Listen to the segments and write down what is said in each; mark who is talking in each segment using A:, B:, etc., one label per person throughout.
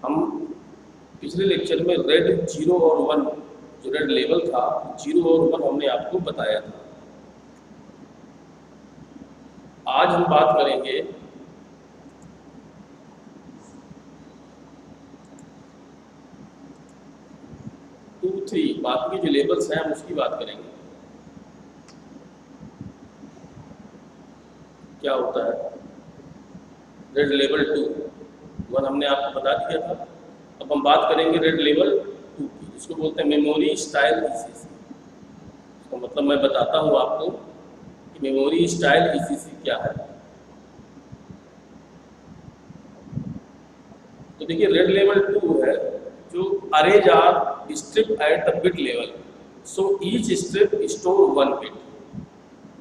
A: हम पिछले लेक्चर में रेड 0 और 1 जो रेड लेवल था 0 और 1 हमने आपको बताया था। आज हम बात करेंगे टू थ्री, बाकी जो लेवल्स हैं हम उसकी बात करेंगे। क्या होता है रेड लेवल 2, 1 हमने आपको बता दिया था। अब हम बात करेंगे रेड लेवल 2 की, जिसको बोलते हैं मेमोरी स्टाइल ईसीसी। इसका मतलब मैं बताता हूँ आपको कि मेमोरी स्टाइल ईसीसी क्या है। तो देखिए रेड लेवल 2 है जो arrays are strip at the bit level, so each strip store 1 bit.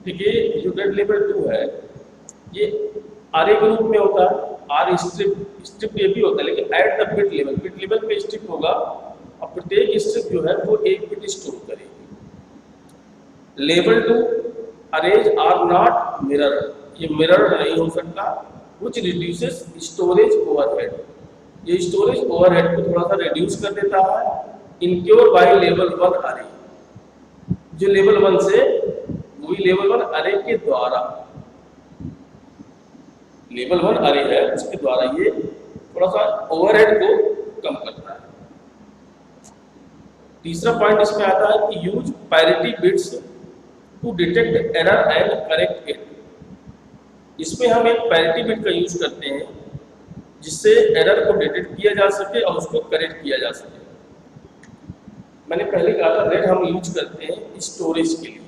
A: देखिए जो रेड लेवल 2 है ये आरे के रूप में होता है। आर स्ट्रिप ये भी होता है, लेकिन एट द बिट लेवल पे स्ट्रिप होगा और प्रत्येक स्ट्रिप जो है वो 1 बिट स्टोर करेगी। Level 2 arrays are not mirror, ये मिरर नहीं हो सकता, which reduces स्टोरेज ओवरहेड। ये स्टोरेज ओवरहेड को थोड़ा सा रिड्यूस कर देता है। इनक्योर बाय लेवल 1 अरे, जो लेवल 1 से वही लेवल 1 अरे के द्वारा, लेवल 1 अरे है उसके द्वारा ये थोड़ा सा ओवरहेड को कम करता है। तीसरा पॉइंट इसमें आता है कि use parity bits to detect error and correct it. इसमें हम एक पैरिटी बिट का यूज करते हैं जिससे एरर को डिटेक्ट किया जा सके और उसको करेक्ट किया जा सके। मैंने पहले कहा था रेड हम यूज करते हैं स्टोरेज के लिए,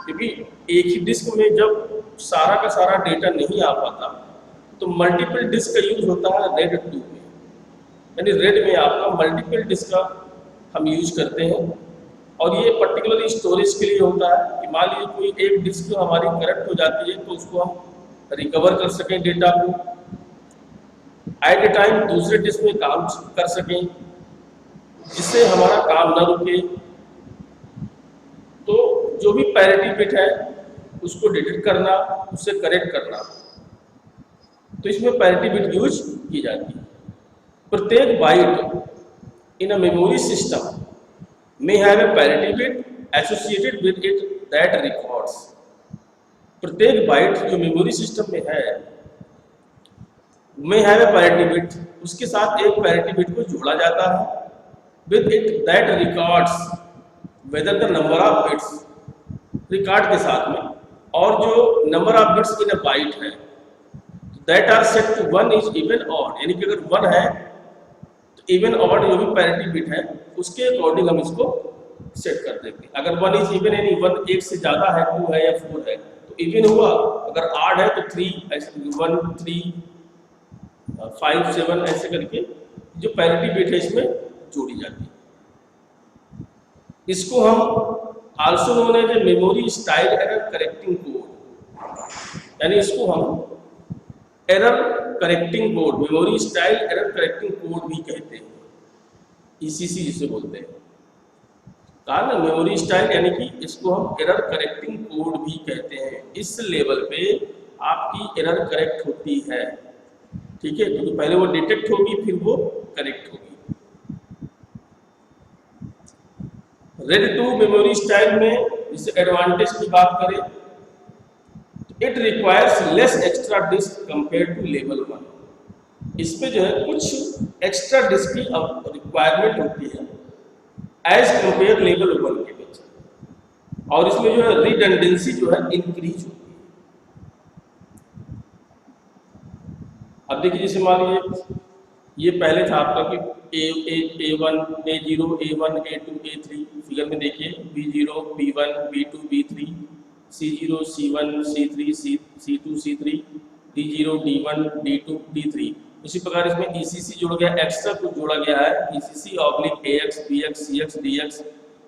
A: क्योंकि एक ही डिस्क में जब सारा का सारा डेटा नहीं आ पाता तो मल्टीपल डिस्क का यूज होता है रेड 2 में। यानी रेड में आपका मल्टीपल डिस्क का हम यूज करते हैं और ये पर्टिकुलरली स्टोरेज के लिए होता है कि मान लीजिए कोई एक डिस्क हमारी करप्ट हो जाती है तो उसको हम रिकवर कर सकें डेटा को, एट ए टाइम दूसरे डिस्क में काम कर सकें जिससे हमारा काम ना रुके। तो जो भी पैरिटी बिट है उसको डिटेक्ट करना, उससे करेक्ट करना, तो इसमें पैरिटी बिट यूज की जाती है। प्रत्येक byte in a memory system may have a parity bit associated with it that records। प्रत्येक बाइट जो मेमोरी सिस्टम में है may have a parity bit, उसके साथ एक पैरिटी बिट को जोड़ा जाता है with it that records whether the number of bits, record के साथ में, और जो number of bits in a byte है that are set to 1 is even odd, यानी कि अगर 1 है इवन ऑड जो भी पैरिटी बिट है उसके अकॉर्डिंग हम इसको सेट कर देते हैं। अगर 1 इज इवन यानी 1 एक से ज्यादा है, 2 है या 4 है तो इवन हुआ, अगर ऑड है तो 3, ऐसे 1 3 5 7 ऐसे करके जो पैरिटी बिट है इसमें जोड़ी जाती है। इसको हम also known as memory style error correcting code, यानी इसको हम error correcting code, memory style error correcting code भी कहते हैं, ईसीसी जिसे बोलते हैं। कहा ना मेमोरी स्टाइल, यानी कि इसको हम एरर करेक्टिंग कोड भी कहते हैं। इस लेवल पे आपकी एरर करेक्ट होती है, ठीक है, क्योंकि पहले वो डिटेक्ट होगी फिर वो करेक्ट होगी। रेड 2 मेमोरी स्टाइल में जिसे एडवांटेज की बात करें, it requires less extra disk compare to level 1। इसमें जो है कुछ एक्स्ट्रा डिस्क की रिक्वायरमेंट होती है एज कंपेयर लेवल 1 के बीच, और इसमें जो है रिडंडेंसी जो है इंक्रीज होती है। अब देखिए जैसे मान लीजिए ये पहले था आपका कि A1 A0 A1 A2 A3, figure में देखिए B0 B1 B2 B3 C0 C1 C3 C2 C3 D0 D1 D2 D3। इसी प्रकार इसमें ECC जोड़ गया, एक्स्ट्रा कुछ जोड़ा गया है ECC oblique AX BX CX DX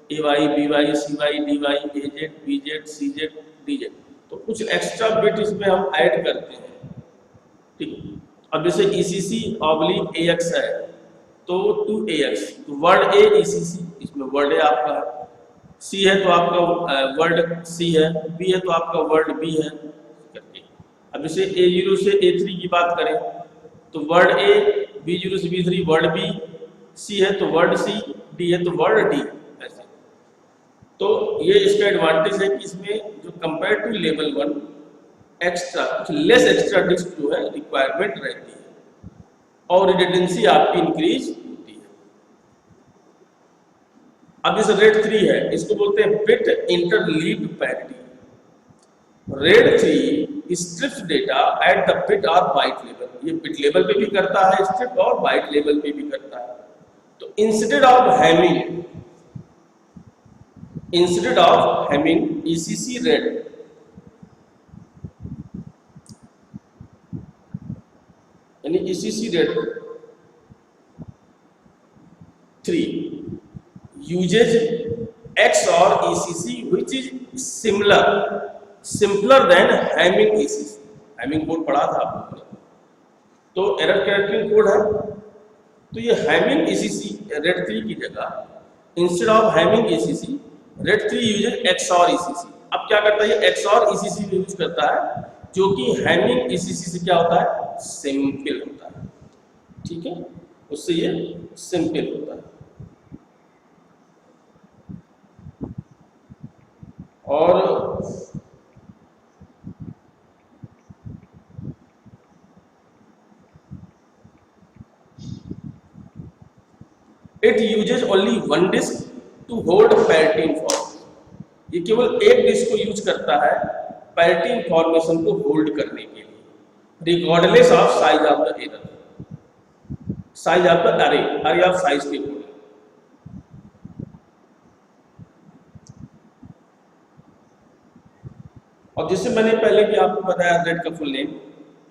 A: AY BY CY DY AZ BZ CZ DZ, तो कुछ एक्स्ट्रा बिट इसमें हम ऐड करते हैं, ठीक। अब जैसे ECC ऑब्लिक AX है तो 2AX, तो वर्ड A ECC, इसमें वर्ड A आपका है, C है तो आपका वर्ड C है, B है तो आपका वर्ड B है करके। अब जैसे A0 से A3 की बात करें तो वर्ड A B0 से B3 वर्ड बी, C है तो वर्ड सी, D है तो वर्ड डी, ऐसे। तो ये इसका एडवांटेज है कि इसमें जो कंपेयर टू लेवल 1 एक्स्ट्रा कुछ लेस एक्स्ट्रा डिस्क जो है रिक्वायरमेंट रहती है और रिडंडेंसी आपकी इंक्रीज होती है। अब जैसे रेड 3 है, इसको बोलते हैं bit interleaved parity. Red 3 strips data eight the bit और बाइट लेवल। ये बिट लेवल पे भी करता है स्ट्रिप और बाइट लेवल पे भी करता है। तो instead of having ECC red, यानी ECC red 3 uses XOR ECC which is simpler than Hamming ECC। Hamming code पढ़ा था आप लोगों ने, तो एरर करेक्टिंग कोड है। तो ये हैमिंग ECC रेड 3 की जगह instead of hamming ECC RAID 3 uses XOR ECC। अब क्या करता है, ये XOR ECC यूज करता है, जो कि हैमिंग ECC से क्या होता है, सिंपल होता है। ठीक है, उससे ये सिंपल होता है। और it uses only one disk to hold parity information. ये केवल एक डिस्क को यूज करता है पैरिटी इंफॉर्मेशन को होल्ड करने के लिए, regardless of size of the error, size of the अरे ऑफ साइज के अकॉर्डिंग। और जिससे मैंने पहले भी आपको बताया रेड का फुल नेम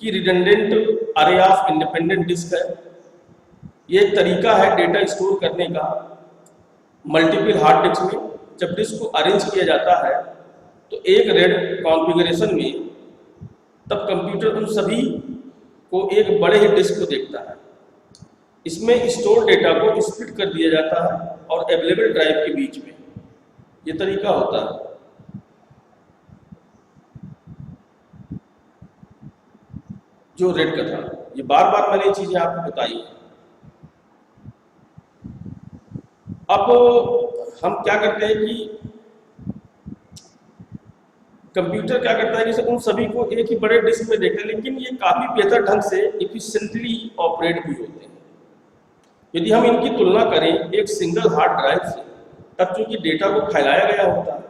A: कि रिडंडेंट अरे ऑफ इंडिपेंडेंट डिस्क है। ये एक तरीका है डेटा स्टोर करने का मल्टीपल हार्ड डिस्क में। जब डिस्क को अरेंज किया जाता है तो एक रेड कॉन्फ़िगरेशन में, तब कंप्यूटर उन सभी को एक बड़े ही डिस्क को देखता है। इसमें स्टोर डेटा को स्प्लिट कर दिया जाता है और अवेलेबल ड्राइव के बीच में, ये तरीका होता है। जो रेड का था, ये बार बार मैंने चीजें आपको बताई। अब हम क्या करते हैं कि कंप्यूटर क्या करता है कि उन सभी को एक ही बड़े डिस्क में देखते हैं, लेकिन ये काफी बेहतर ढंग से इफिशिएंटली ऑपरेट भी होते हैं। यदि हम इनकी तुलना करें एक सिंगल हार्ड ड्राइव से, तब चूंकि डेटा को फैलाया गया होता है,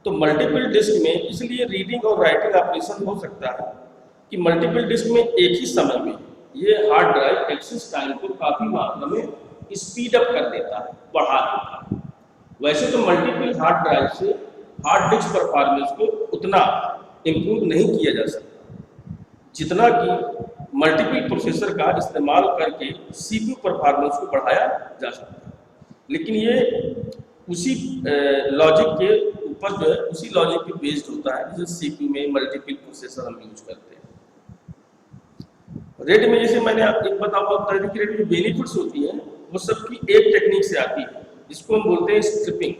A: तो मल्टीपल डिस्क में इसलिए रीडिंग और राइटिंग ऑपरेशन हो सकता है कि मल्टीपल डिस्क में एक ही समय में ये हार्ड ड्राइव एक्सेस टाइम को काफी मात्रा में स्पीड अप कर देता है, बढ़ा देता है। वैसे तो मल्टीपल हार्ड ड्राइव से हार्ड डिस्क परफॉर्मेंस को उतना इम्प्रूव नहीं किया जा सकता जितना कि मल्टीपल प्रोसेसर का इस्तेमाल करके सीपीयू परफॉर्मेंस को बढ़ाया जा सकता है। लेकिन ये उसी लॉजिक के ऊपर जो है, उसी लॉजिक पे बेस्ड होता है जैसे सीपीयू में मल्टीपल प्रोसेसर हम यूज करते हैं। रेड में जैसे मैंने आपको बताया कि रेड में बेनिफिट्स होती हैं, वो सबकी एक टेक्निक से आती है जिसको हम बोलते हैं स्ट्रिपिंग।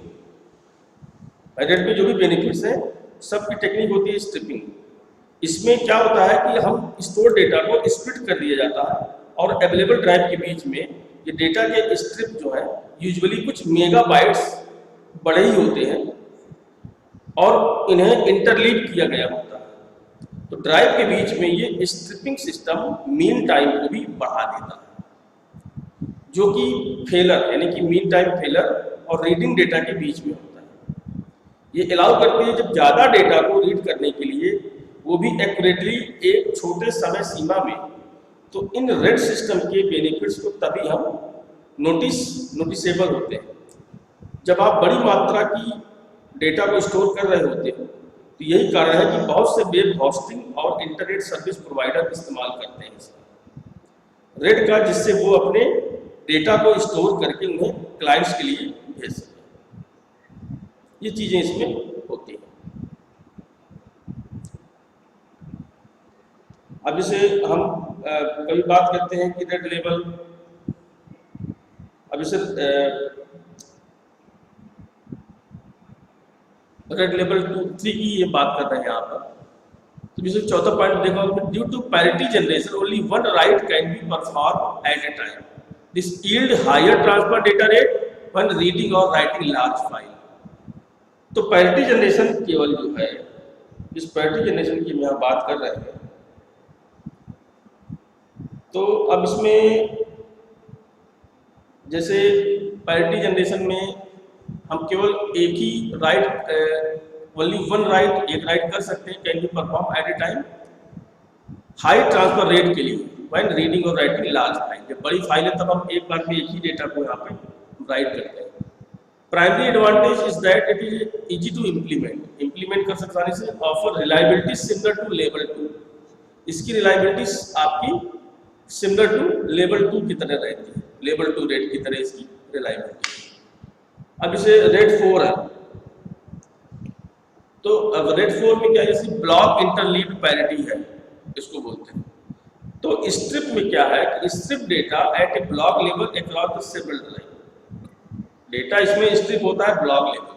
A: रेड में जो भी बेनिफिट्स हैं सबकी टेक्निक होती है स्ट्रिपिंग। इसमें क्या होता है कि हम स्टोर डेटा को स्प्लिट कर दिया जाता है और अवेलेबल ड्राइव के बीच में ये डेटा के स्ट्रिप जो है यूजुअली कुछ मेगाबाइट्स बड़े ही होते हैं और इन्हें इंटरलीव किया गया होता है। तो ड्राइव के बीच में ये स्ट्रिपिंग सिस्टम मीन टाइम को भी बढ़ा देता है, जो कि फेलर यानी कि मीन टाइम फेलर और रीडिंग डेटा के बीच में होता है। ये अलाउ करती है जब ज़्यादा डेटा को रीड करने के लिए, वो भी एक्यूरेटली एक छोटे समय सीमा में। तो इन रेड सिस्टम के बेनिफिट्स को तभी हम नोटिसेबल होते हैं जब आप बड़ी मात्रा की डेटा को स्टोर कर रहे होते हो। तो यही कारण है कि बहुत से वेब होस्टिंग और इंटरनेट सर्विस प्रोवाइडर इस्तेमाल करते हैं इसका रेड का, जिससे वो अपने डेटा को स्टोर करके उन्हें क्लाइंट्स के लिए भेज सकें। ये चीज़ें इसमें होती हैं। अब जैसे हम कभी बात करते हैं कि रेड लेवल, अब जैसे रेड लेवल 2-3 की ये बात कर रहे हैं यहाँ पर। तो जैसे चौथा पॉइंट देखो, due to parity generation only one write can be perform at a time. This yield higher transfer data rate when reading or writing large file. तो पैरिटी जनरेशन केवल जो है, इस पैरिटी जनरेशन की हम यहाँ बात कर रहे हैं, तो अब इसमें जैसे पैरिटी जनरेशन में हम केवल एक ही राइट, ओनली वन राइट, एक राइट कर सकते हैं, can be perform at A time high transfer rate के लिए व्हेन रीडिंग और राइटिंग लार्ज फाइल। जब बड़ी फाइल है तब हम एक बार में एक ही डेटा को यहाँ पे राइट करते हैं। Primary advantage is that it is easy to implement कर सकते से, offer reliability similar to level 2। इसकी रिलायबिलिटी आपकी सिमिलर टू लेवल 2 की तरह रहती है, लेवल 2 रेट की तरह इसकी रिलायबिलिटी। अब इसे रेट 4 है, तो अब रेट 4 में क्या है, जैसे ब्लॉक इंटरलीव्ड पैरिटी है इसको बोलते हैं। तो स्ट्रिप में क्या है कि strip data eight A block level across the several drive. Data इसमें स्ट्रिप होता है block level,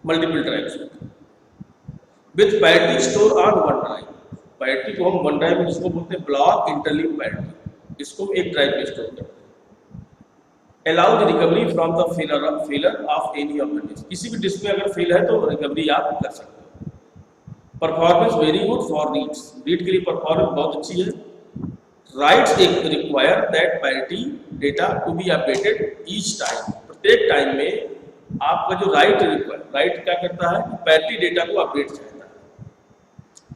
A: multiple drives with parity store on one drive. Parity को हम वन ड्राइव में इसको बोलते हैं ब्लॉक इंटरलीव पैरिटी, इसको एक ड्राइव में स्टोर करते हैं। Allow the recovery from the failure of any of the disk. किसी भी डिस्क में अगर फेल है तो रिकवरी आप कर सकते हैं। Performance very good for reads, read के लिए परफॉर्मेंस बहुत अच्छी है। राइट्स एक require that parity data to be updated each time. प्रत्येक टाइम में आपका जो राइट क्या करता है, पैरिटी डेटा को अपडेट चाहता है,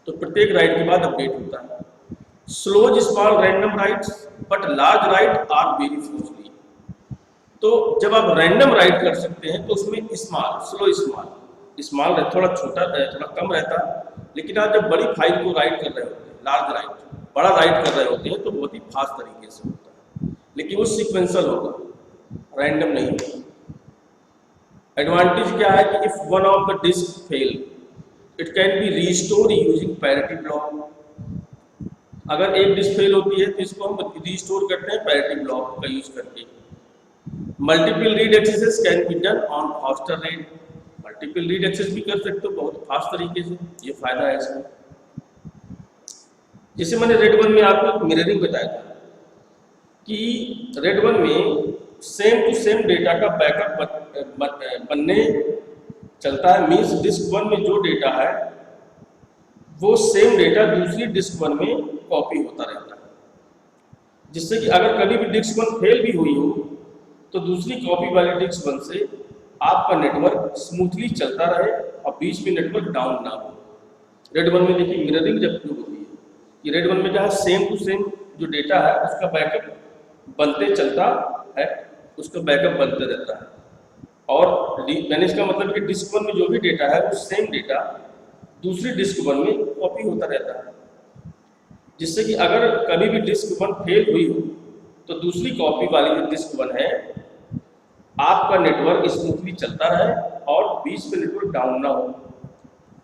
A: तो प्रत्येक राइट के बाद अपडेट होता है। Slow small random writes but large write are very slowly. तो जब आप रैंडम राइट कर सकते हैं तो उसमें स्मॉल थोड़ा छोटा थोड़ा कम रहता है, लेकिन आप जब बड़ी फाइल को राइट कर रहे होते हैं, लार्ज राइट बड़ा राइट कर रहे होते हैं, तो बहुत ही फास्ट तरीके से होता है, लेकिन वो सीक्वेंशियल होगा, रैंडम नहीं होगा। एडवांटेज क्या है कि if one of the disk fail it can be restore using parity block. अगर एक डिस्क फेल होती है तो इसको हम रीस्टोर करते हैं पैरिटी ब्लॉक का यूज करके। Multiple read access can be done on faster rate. Multiple read access भी कर सकते हो बहुत फास्ट तरीके से, ये फायदा है इसमें। जैसे मैंने रेड 1 में आपको मिररिंग बताया था कि रेड 1 में सेम टू सेम डेटा का बैकअप बनने चलता है। मींस डिस्क 1 में जो डेटा है वो सेम डेटा दूसरी डिस्क 1 में कॉपी होता रहता है, जिससे कि अगर कभी भी डिस्क 1 फेल भी हुई हो तो दूसरी कॉपी वाली डिस्क 1 से आपका नेटवर्क स्मूथली चलता रहे और बीच में नेटवर्क डाउन ना हो। रेड 1 में देखिए मिररिंग जब होती है कि रेड 1 में क्या है, सेम टू सेम जो डेटा है उसका बैकअप बनते चलता है, उसका बैकअप बनते रहता है। और मैंने इसका मतलब कि डिस्क 1 में जो भी डेटा है वो सेम डेटा दूसरी डिस्क 1 में कॉपी होता रहता है, जिससे कि अगर कभी भी डिस्क 1 फेल हुई हो तो दूसरी कॉपी वाली जो डिस्क 1 है आपका नेटवर्क स्मूथली चलता रहे और बीच में नेटवर्क डाउन ना हो।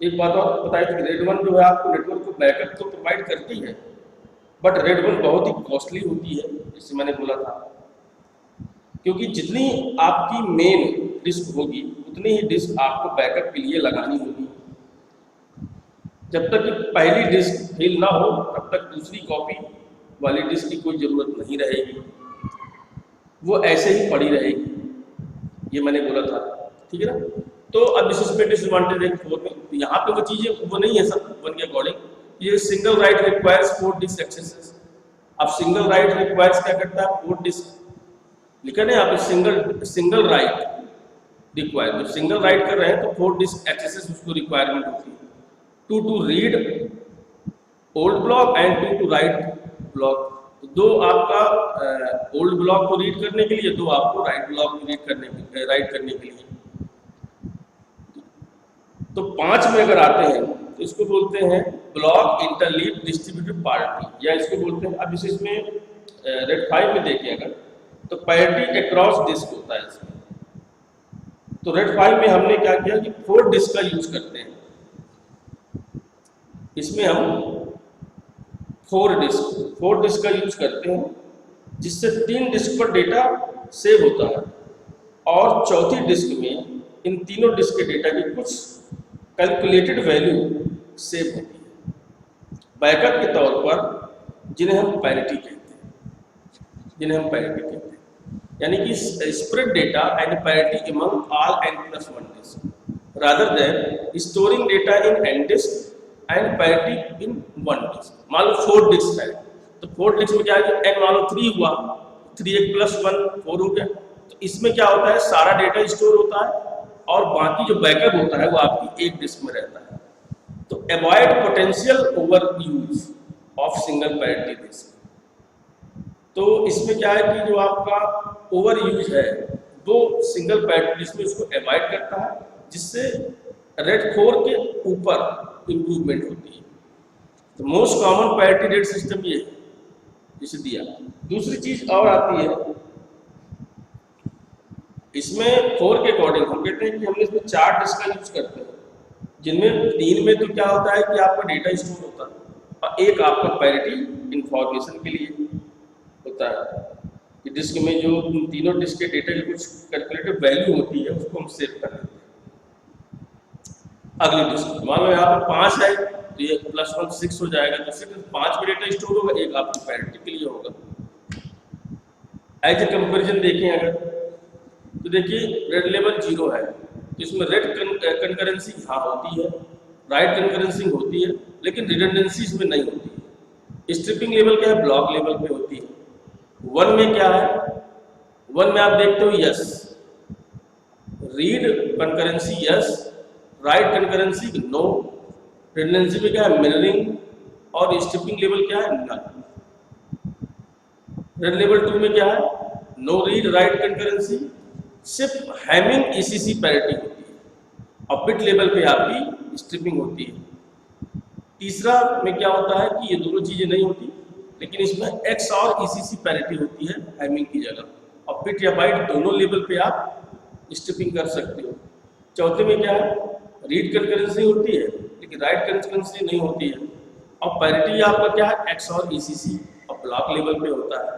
A: एक बात और बताई कि रेड 1 जो है आपको नेटवर्क को बैकअप तो प्रोवाइड करती है, बट रेड 1 बहुत ही कॉस्टली होती है, जैसे मैंने बोला था, क्योंकि जितनी आपकी मेन डिस्क होगी उतनी ही डिस्क आपको बैकअप के लिए लगानी होगी। जब तक कि पहली डिस्क फेल ना हो तब तक दूसरी कॉपी वाली डिस्क की कोई ज़रूरत नहीं रहेगी, वो ऐसे ही पड़ी रहेगी, ये मैंने बोला था, ठीक है ना। तो अब इसमें डिसएडवांटेज है 4 में, यहाँ पे वो चीज़ें वो नहीं है सब 1 के अकॉर्डिंग। ये single write requires 4 disk accesses. अब सिंगल राइट रिक्वायर्स क्या करता है, 4 डिस्क लिखा ना यहाँ पे, सिंगल राइट रिक्वायर, जब सिंगल राइट कर रहे हैं तो 4 डिस्क एक्सेसेस उसको रिक्वायरमेंट होती है। 2 to read old block and 2 to write block. तो 2 आपका ओल्ड ब्लॉक को रीड करने के लिए, 2 आपको राइट ब्लॉक को राइट करने के लिए। तो 5 में अगर आते हैं तो इसको बोलते हैं ब्लॉक इंटरलीव डिस्ट्रीब्यूटिव पार्टी, या इसको बोलते हैं, अब इसमें रेड 5 में देखें अगर तो पैरिटी अक्रॉस डिस्क होता है इसमें। तो रेड 5 में हमने क्या किया कि 4 डिस्क का यूज करते हैं, इसमें हम 4 डिस्क का यूज करते हैं, जिससे 3 डिस्क पर डेटा सेव होता है और चौथी डिस्क में इन तीनों डिस्क के डेटा की कुछ कैलकुलेटेड वैल्यू सेव होती है बैकअप के तौर पर, जिन्हें हम पैरिटी कहते हैं। जिन्हें हम पैरिटी कहते हैं, यानी कि spread data and parity among all n+1 disk rather than storing data in n disk and parity in 1 disk. मान लो 4 डिस्क है, तो 4 डिस्क में क्या है कि n मान लो 3 हुआ, 3 1 + 1 4 हो गया। तो इसमें क्या होता है, सारा डेटा स्टोर होता है और बाकी जो बैकअप होता है वो आपकी एक डिस्क में रहता है। तो avoid potential over use of single parity disk. तो इसमें क्या है कि जो आपका ओवर यूज है वो सिंगल पैरिटी डिस्क में उसको अवॉइड करता है, जिससे रेड 4 के ऊपर इंप्रूवमेंट होती है। तो most common parity rate system ये है जिसे दिया। दूसरी चीज और आती है इसमें 4 के अकॉर्डिंग हम कहते हैं कि हम इसमें 4 डिस्क का यूज करते हैं, जिनमें 3 में तो क्या होता है कि आपका डेटा स्टोर होता है और एक आपका पैरिटी इंफॉर्मेशन के लिए होता है कि डिस्क में जो तीनों डिस्क के डेटा की कुछ कैलकुलेटेड वैल्यू होती है उसको हम सेव कर लेते हैं। अगली डिस्क मान लो यहाँ पर 5 है तो ये +1 6 हो जाएगा, तो 6 5 में डेटा स्टोर होगा, एक आपकी पैरिटी के लिए होगा। एज ए कंपेरिजन देखें अगर तो देखिए रेड लेवल 0 है तो इसमें रेड कंकरेंसी यहाँ होती है, राइट कंकरेंसी होती है, लेकिन रिडंडेंसी इसमें नहीं होती है। स्ट्रिपिंग लेवल क्या है, ब्लॉक लेवल पे होती है। 1 में क्या है, 1 में आप देखते हो yes, read concurrency yes, write concurrency no, redundancy में क्या है मिररिंग, और स्ट्रिपिंग लेवल क्या है नन। रेड लेवल 2 में क्या है, नो रीड राइट कंकरेंसी, सिर्फ हैमिंग ईसीसी पैरिटी होती है और बिट लेवल पे आपकी स्ट्रिपिंग होती है। तीसरा में क्या होता है कि ये दोनों चीजें नहीं होती, लेकिन इसमें एक्स और ईसीसी पैरिटी होती है हैमिंग की जगह, और बिट या बाइट दोनों लेवल पे आप स्ट्रिपिंग कर सकते हो। चौथे में क्या है, रीड कंकरेंसी होती है लेकिन राइट कंकरेंसी नहीं होती है, और पैरिटी आपका क्या है एक्स और ईसीसी और ब्लॉक लेवल पे होता है।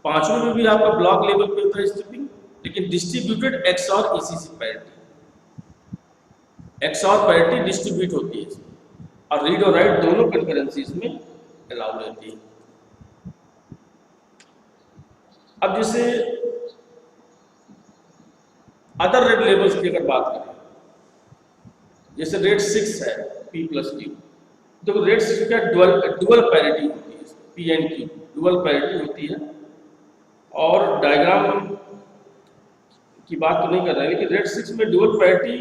A: पांचवें में भी आपका ब्लॉक लेवल पे होता है स्ट्रिपिंग, लेकिन डिस्ट्रीब्यूटेड एक्स और ईसीसी पैरिटी, एक्स और पैरिटी डिस्ट्रीब्यूट होती है और रीड और राइट दोनों कंकरेंसीज में अलाउ रहती है। अब जैसे अदर रेड लेवल्स की अगर बात करें, जैसे रेड 6 है P+Q, तो रेड 6 का डुअल पैरिटी होती है, P and Q dual parity होती है। और डायग्राम की बात तो नहीं कर रहे हैं, लेकिन रेड 6 में डुअल पैरिटी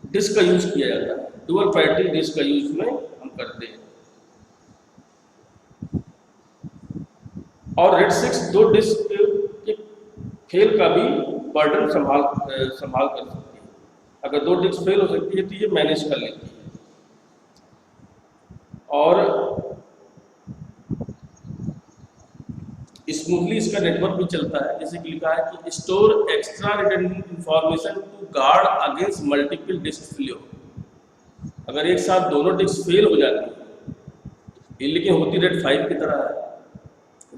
A: डिस्क का यूज किया जाता है, डुअल पैरिटी डिस्क का यूज में हम करते हैं। और रेड 6 2 डिस्क के फेल का भी बर्डन संभाल कर सकती है। अगर 2 डिस्क फेल हो सकती है तो ये मैनेज कर लेती है। और स्मूथली इसका नेटवर्क भी चलता है, जैसे कि लिखा है कि store extra redundant information to guard against multiple disk failure. अगर एक साथ दोनों डिस्क फेल हो जाती है, लेकिन होती रेड 5 की तरह है,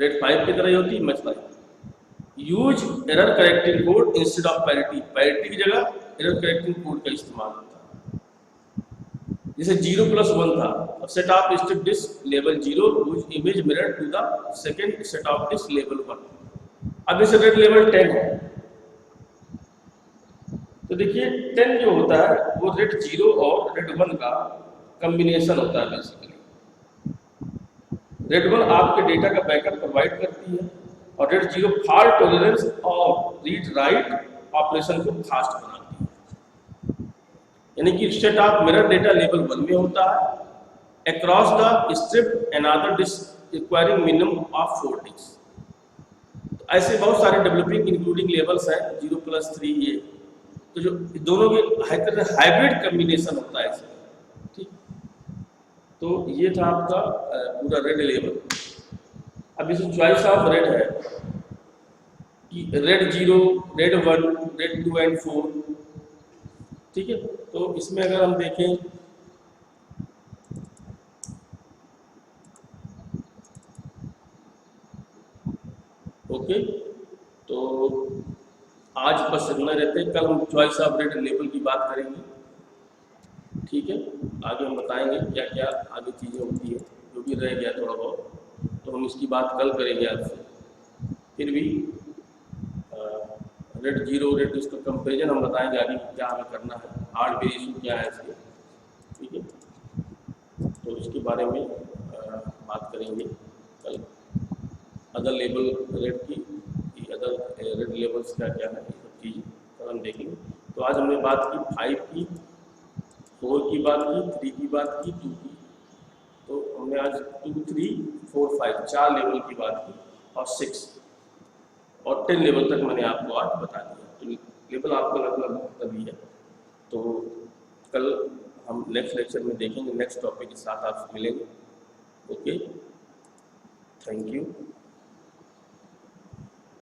A: रेड 5 की तरह ही होती है match 5। Use error correcting code instead of parity, parity की जगह एरर करेक्टिंग कोड का इस्तेमाल होता है। जैसे 0+1 था, set of strip disk level 0 whose image mirrored to the second set of disk level 1। अब जैसे रेड लेवल 10 है, तो देखिए 10 जो होता है वो रेड 0 और रेड 1 का कॉम्बिनेशन होता है। बेसिकली रेड 1 आपके डेटा का बैकअप प्रोवाइड करती है और रेड 0 फॉल्ट टॉलरेंस और रीड राइट ऑपरेशन को फास्ट बनाती है। यानी कि set of mirror data level 1 में होता है across the strip and other disk requiring minimum of 4 disk. तो ऐसे बहुत सारे डेवलपिंग इंक्लूडिंग लेवल्स हैं 0+3 ये, तो जो दोनों के हाइब्रिड कॉम्बिनेशन होता है इसमें। ठीक, तो ये था आपका पूरा रेड लेवल। अब इसमें चॉइस ऑफ रेड है कि रेड 0, रेड 1, रेड 2 एंड 4। ठीक है, तो इसमें अगर हम देखें ओके, तो आज बस इतना रहते हैं। कल हम चॉइस ऑफ रेड लेवल की बात करेंगे। ठीक है, आगे हम बताएंगे क्या क्या आगे चीज़ें होती है, जो भी रह गया थोड़ा बहुत। तो हम इसकी बात कल करेंगे आपसे। फिर भी रेट जीरो रेट इसका कंपेरिजन हम बताएंगे आगे क्या हमें करना है, हार्डवेयर इशू क्या है इसके, ठीक है। तो इसके बारे में बात करेंगे कल। अदर लेवल रेट की अदर रेट लेवल्स क्या क्या है, ये सब चीज़ कल हम देखेंगे। तो आज हमने बात की 5 की, 4 की बात की, 3 की बात की, 2 की। तो हमने आज 2, 3, 4, 5 4 लेवल की बात की और 6 और 10 लेवल तक मैंने आपको आज बता दिया। तो लेवल आपको लगभग तभी है। तो कल हम नेक्स्ट लेक्चर में देखेंगे, नेक्स्ट टॉपिक के साथ आपसे मिलेंगे। Okay, thank you.